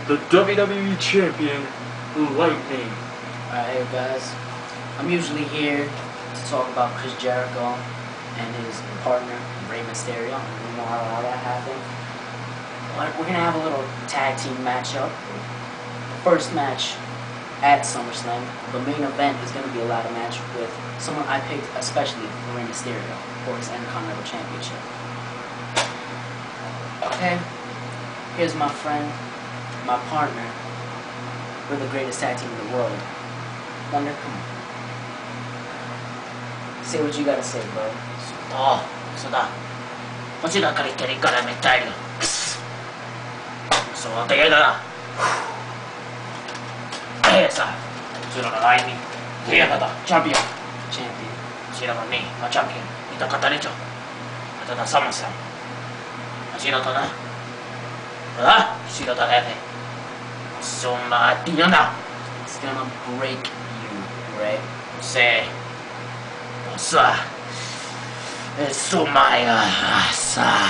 the WWE Champion, Lightning. Alright guys, I'm usually here to talk about Chris Jericho and his partner, Rey Mysterio. You know how that happened. But we're going to have a little tag team matchup. The first match at SummerSlam. The main event is going to be a ladder match with someone I picked especially for Rey Mysterio for his Intercontinental Championship. Okay, here's my friend, my partner. We're the greatest tag team in the world. Thunder, come on. Say what you gotta say, bro. Sudah. Masih dah kali-kali kau dah mencari lo. So, kaya dah. Sah. Sudah dah ini. Dia kata champion. Champion. Siapa ni? Champion. Itu kata ni cok. Kata dah sama sama. Masih dah tahu na? Ah, sudah dah ada. So, mati na. It's gonna break you, Ray. Say. Sah. Sumaya. Sah.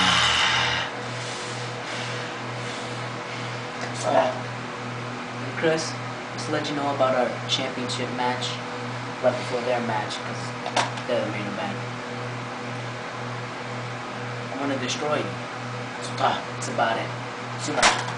And Chris, just to let you know about our championship match right before their match, because they're the main event. I'm gonna destroy you. Sudah. That's about it. Sudah.